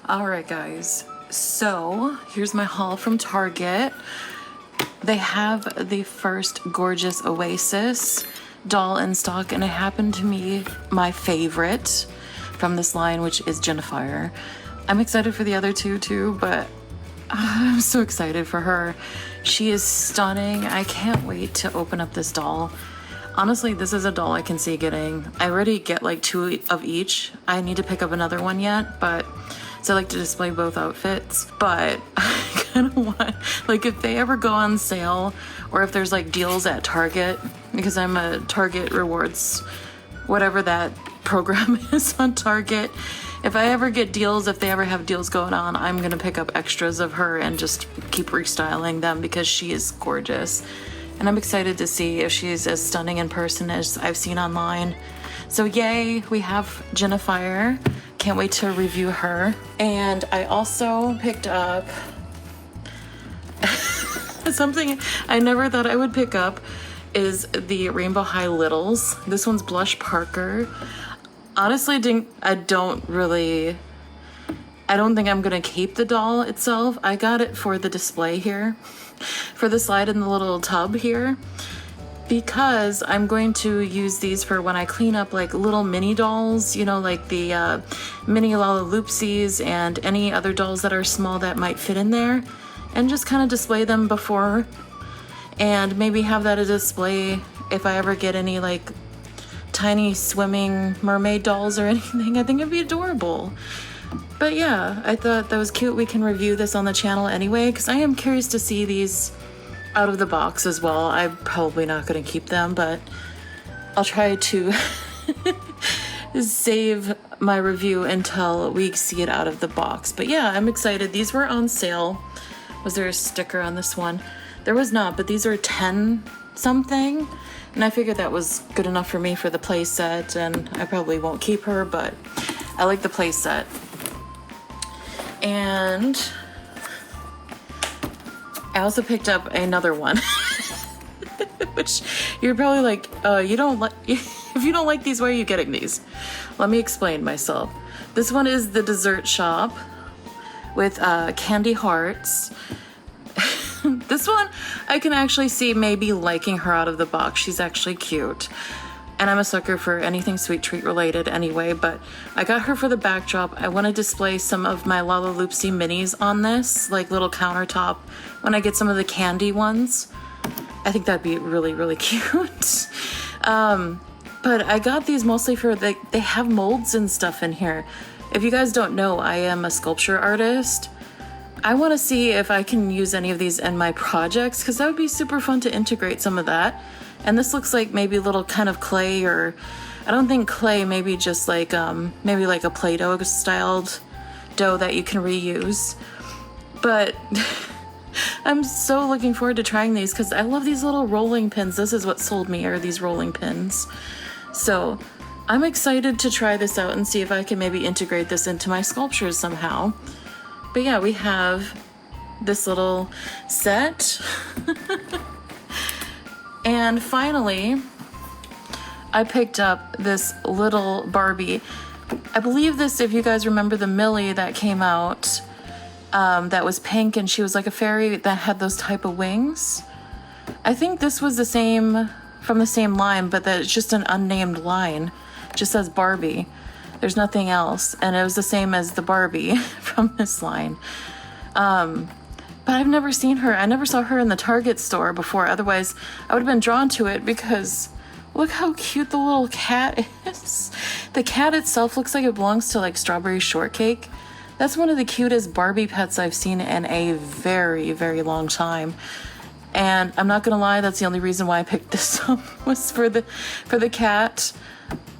All right, guys. So here's my haul from Target. They have the first gorgeous Oasis doll in stock, and it happened to be my favorite from this line, which is Jennifer. I'm excited for the other two too, but I'm so excited for her. She is stunning. I can't wait to open up this doll. Honestly, this is a doll I can see getting. I already get like 2 of each. I need to pick up another one yet, but so I like to display both outfits. But I kind of want, like, if they ever go on sale or if there's like deals at Target, because I'm a Target rewards, whatever that program is on Target. If I ever get deals, if they ever have deals going on, I'm gonna pick up extras of her and just keep restyling them because she is gorgeous. And I'm excited to see if she's as stunning in person as I've seen online. So yay, we have Jennifer. Can't wait to review her. And I also picked up something I never thought I would pick up is the Rainbow High Littles. This one's Blush Parker. Honestly, I don't think I'm gonna keep the doll itself. I got it for the display here, for the slide in the little tub here, because I'm going to use these for when I clean up like little mini dolls, you know, like the mini Lalaloopsies and any other dolls that are small that might fit in there, and just kind of display them before, and maybe have that a display if I ever get any like tiny swimming mermaid dolls or anything. I think it'd be adorable. But yeah, I thought that was cute. We can review this on the channel anyway, because I am curious to see these out of the box as well. I'm probably not going to keep them, but I'll try to save my review until we see it out of the box. But yeah, I'm excited. These were on sale. Was there a sticker on this one? There was not, but these are 10 something. And I figured that was good enough for me for the play set, and I probably won't keep her, but I like the play set. And I also picked up another one, which you're probably like, you don't like, if you don't like these, why are you getting these? Let me explain myself. This one is the dessert shop with candy hearts. This one, I can actually see maybe liking her out of the box. She's actually cute. And I'm a sucker for anything sweet treat related anyway, but I got her for the backdrop. I want to display some of my Lalaloopsy minis on this, like little countertop, when I get some of the candy ones. I think that'd be really, really cute. But I got these mostly for, they have molds and stuff in here. If you guys don't know, I am a sculpture artist. I want to see if I can use any of these in my projects, because that would be super fun to integrate some of that. And this looks like maybe little kind of clay, or I don't think clay, maybe just like maybe like a Play-Doh styled dough that you can reuse. But I'm so looking forward to trying these because I love these little rolling pins. This is what sold me, are these rolling pins. So I'm excited to try this out and see if I can maybe integrate this into my sculptures somehow. But yeah, we have this little set. And finally, I picked up this little Barbie. I believe this, if you guys remember the Millie that came out, that was pink and she was like a fairy that had those type of wings. I think this was the same, from the same line, but that it's just an unnamed line. It just says Barbie. There's nothing else. And it was the same as the Barbie from this line. But I've never seen her. I never saw her in the Target store before. Otherwise, I would have been drawn to it because look how cute the little cat is. The cat itself looks like it belongs to like Strawberry Shortcake. That's one of the cutest Barbie pets I've seen in a very, very long time. And I'm not gonna lie, that's the only reason why I picked this up, was for the cat.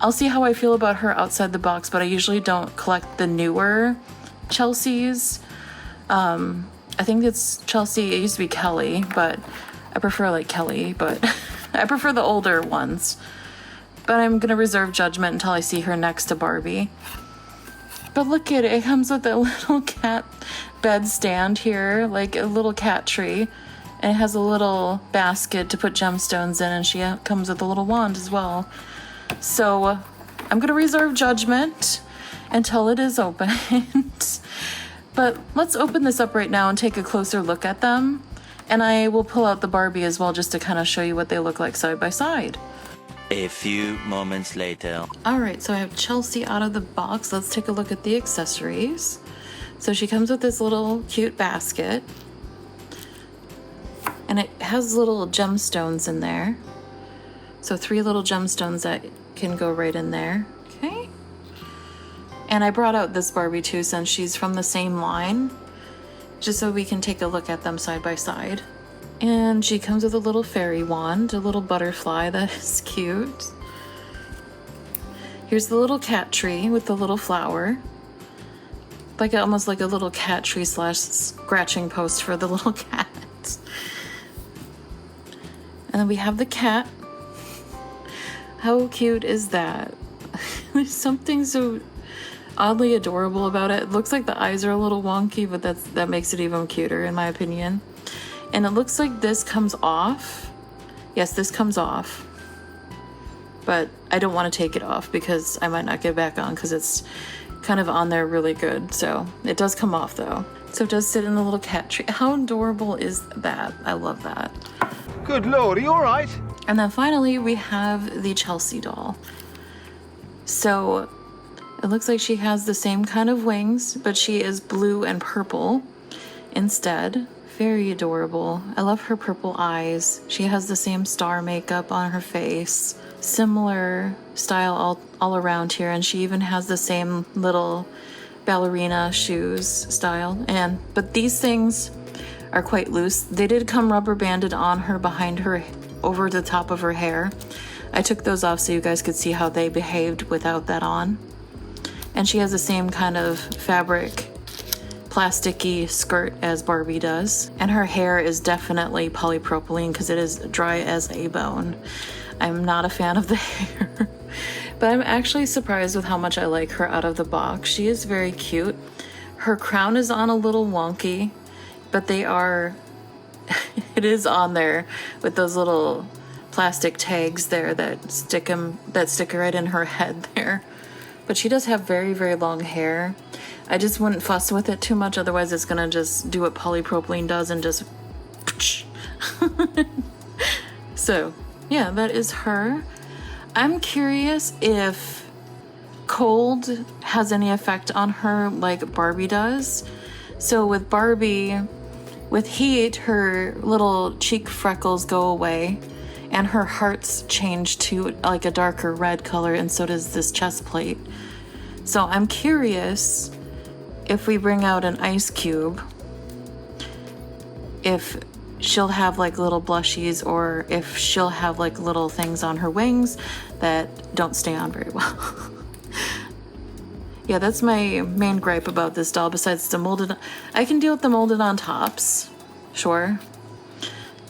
I'll see how I feel about her outside the box, but I usually don't collect the newer Chelseas. I think it's Chelsea. It used to be Kelly, but I prefer like Kelly, but I prefer the older ones. But I'm going to reserve judgment until I see her next to Barbie. But look at it. It comes with a little cat bed stand here, like a little cat tree. And it has a little basket to put gemstones in, and she comes with a little wand as well. So I'm going to reserve judgment until it is opened. But let's open this up right now and take a closer look at them. And I will pull out the Barbie as well just to kind of show you what they look like side by side. A few moments later. All right, so I have Chelsea out of the box. Let's take a look at the accessories. So she comes with this little cute basket. And it has little gemstones in there. So 3 little gemstones that can go right in there. Okay. And I brought out this Barbie too since she's from the same line, just so we can take a look at them side by side. And she comes with a little fairy wand, a little butterfly that is cute. Here's the little cat tree with the little flower. Like almost like a little cat tree / scratching post for the little cat. And then we have the cat. How cute is that? There's something so oddly adorable about it. It looks like the eyes are a little wonky, but that makes it even cuter in my opinion. And it looks like this comes off. Yes, this comes off. But I don't want to take it off because I might not get it back on because it's kind of on there really good. So it does come off though. So it does sit in the little cat tree. How adorable is that? I love that. Good Lord, are you all right? And then finally we have the Chelsea doll. So it looks like she has the same kind of wings, but she is blue and purple instead. Very adorable. I love her purple eyes. She has the same star makeup on her face. Similar style all around here, and she even has the same little ballerina shoes style. But these things are quite loose. They did come rubber banded on her behind her over the top of her hair. I took those off so you guys could see how they behaved without that on. And she has the same kind of fabric plasticky skirt as Barbie does. And her hair is definitely polypropylene because it is dry as a bone. I'm not a fan of the hair, but I'm actually surprised with how much I like her out of the box. She is very cute. Her crown is on a little wonky, but they are, it is on there with those little plastic tags there that stick right in her head there. But she does have very, very long hair. I just wouldn't fuss with it too much, otherwise it's gonna just do what polypropylene does and just so yeah, that is her. I'm curious if cold has any effect on her like Barbie does. So with Barbie, with heat, her little cheek freckles go away and her hearts change to like a darker red color, and so does this chest plate. So I'm curious if we bring out an ice cube, if she'll have like little blushies, or if she'll have like little things on her wings that don't stay on very well. Yeah, that's my main gripe about this doll, besides the molded. I can deal with the molded on tops, sure,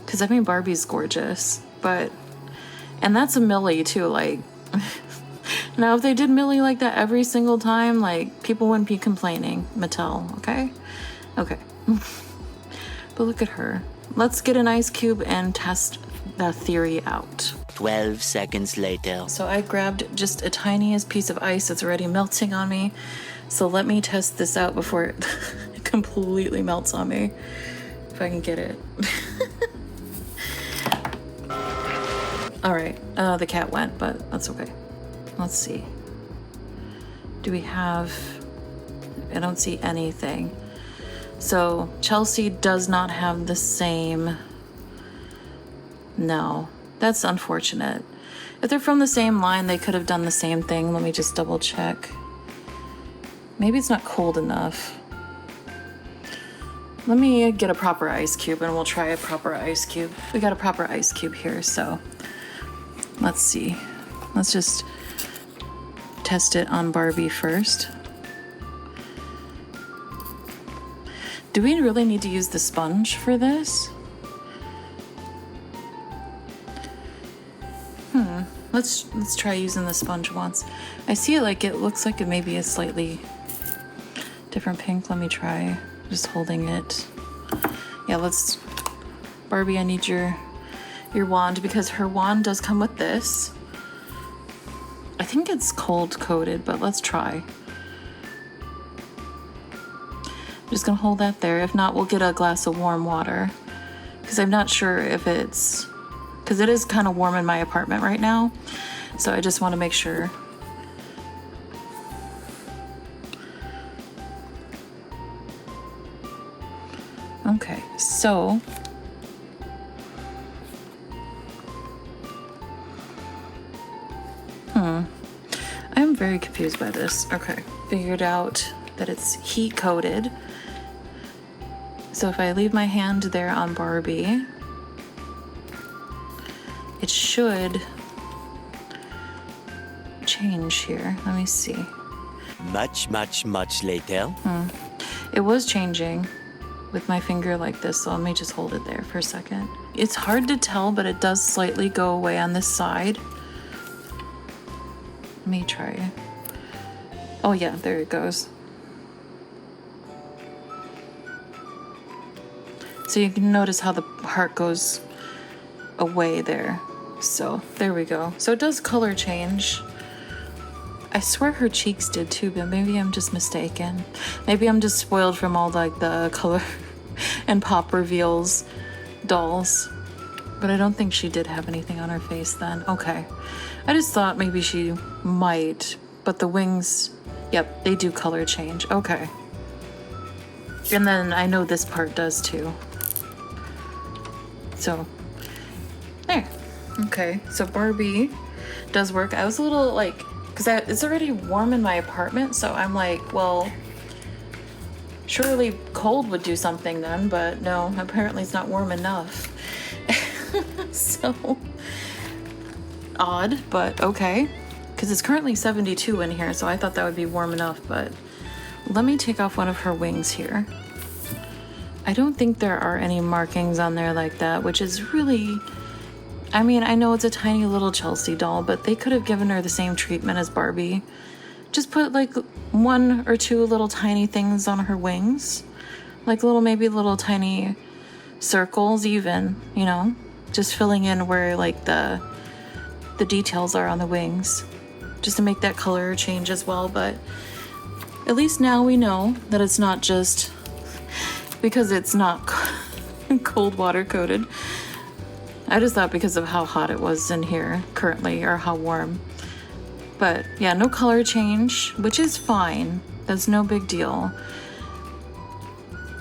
because I mean Barbie's gorgeous, but, and that's a Millie too, like, now if they did Millie like that every single time, like, people wouldn't be complaining. Mattel, okay? Okay. But look at her. Let's get an ice cube and test the theory out. 12 seconds later. So I grabbed just a tiniest piece of ice that's already melting on me. So let me test this out before it completely melts on me. If I can get it. All right, the cat went, but that's okay. Let's see. Do we have, I don't see anything. So Chelsea does not have the same, no, that's unfortunate. If they're from the same line, they could have done the same thing. Let me just double check. Maybe it's not cold enough. Let me get a proper ice cube and we'll try a proper ice cube. We got a proper ice cube here, so let's see. Let's just test it on Barbie first. Do we really need to use the sponge for this? Let's try using the sponge once. I see it like it looks like it may be a slightly different pink. Let me try just holding it. Yeah, let's, Barbie, I need your wand, because her wand does come with this. I think it's cold coated, but let's try. I'm Just gonna hold that there. If not, we'll get a glass of warm water. Because I'm not sure if it's... Because it is kind of warm in my apartment right now. So I just want to make sure. Okay, so... I'm very confused by this. Okay, figured out that it's heat coated. So if I leave my hand there on Barbie, it should change here. Let me see. Much later. It was changing with my finger like this, so let me just hold it there for a second. It's hard to tell, but it does slightly go away on this side. Let me try. Oh yeah, there it goes. So you can notice how the heart goes away there. So there we go. So it does color change. I swear her cheeks did too, but maybe I'm just mistaken. Maybe I'm just spoiled from all like the color and pop reveals dolls. But I don't think she did have anything on her face then. Okay. I just thought maybe she might, but the wings, yep, they do color change. Okay. And then I know this part does too. So, there. Okay, so Barbie does work. I was a little like, because it's already warm in my apartment, so I'm like, well, surely cold would do something then, but no, apparently it's not warm enough. So, odd, but okay. Because it's currently 72 in here, so I thought that would be warm enough, but let me take off one of her wings here. I don't think there are any markings on there like that, which is really... I mean, I know it's a tiny little Chelsea doll, but they could have given her the same treatment as Barbie. Just put like 1 or 2 little tiny things on her wings. Like maybe little tiny circles even, you know? Just filling in where like the details are on the wings. Just to make that color change as well, but at least now we know that it's not just because it's not cold water coated. I just thought because of how hot it was in here currently, or how warm. But yeah, no color change, which is fine. That's no big deal.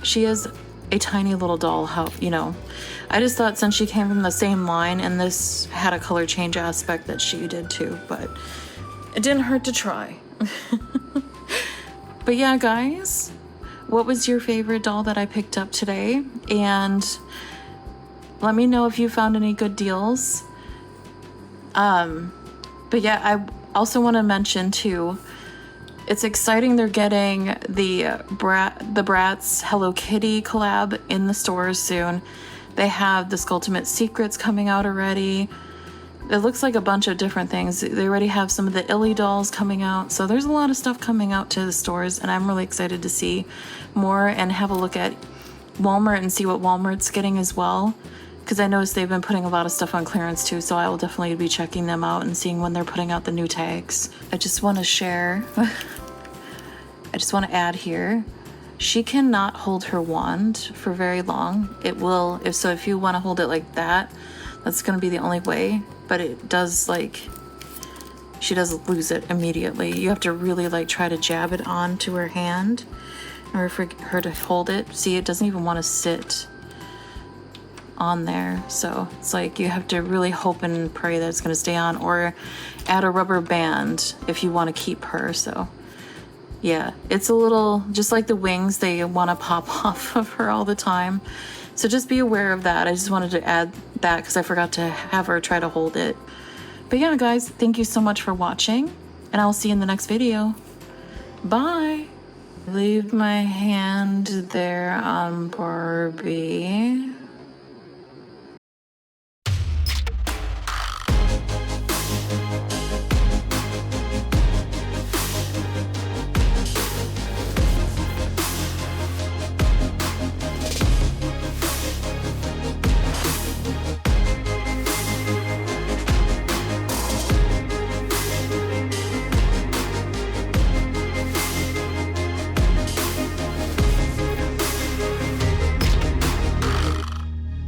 She is a tiny little doll, how, you know. I just thought since she came from the same line and this had a color change aspect that she did too, but it didn't hurt to try. But yeah, guys, what was your favorite doll that I picked up today? And let me know if you found any good deals. But yeah, I also want to mention too, it's exciting they're getting the Bratz Hello Kitty collab in the stores soon. They have the Skulltimate Secrets coming out already. It looks like a bunch of different things. They already have some of the Illy dolls coming out. So there's a lot of stuff coming out to the stores, and I'm really excited to see more and have a look at Walmart and see what Walmart's getting as well. Because I noticed they've been putting a lot of stuff on clearance too, so I will definitely be checking them out and seeing when they're putting out the new tags. I just want to share, I just want to add here, she cannot hold her wand for very long. It will, if you want to hold it like that, that's going to be the only way. But it does, like, she does lose it immediately. You have to really, like, try to jab it onto her hand in order for her to hold it. See, it doesn't even want to sit on there, so it's like you have to really hope and pray that it's going to stay on, or add a rubber band if you want to keep her. So yeah, it's a little just like the wings, they want to pop off of her all the time, so just be aware of that. I just wanted to add that because I forgot to have her try to hold it. But yeah, guys, thank you so much for watching, and I'll see you in the next video. Bye. Leave my hand there on Barbie.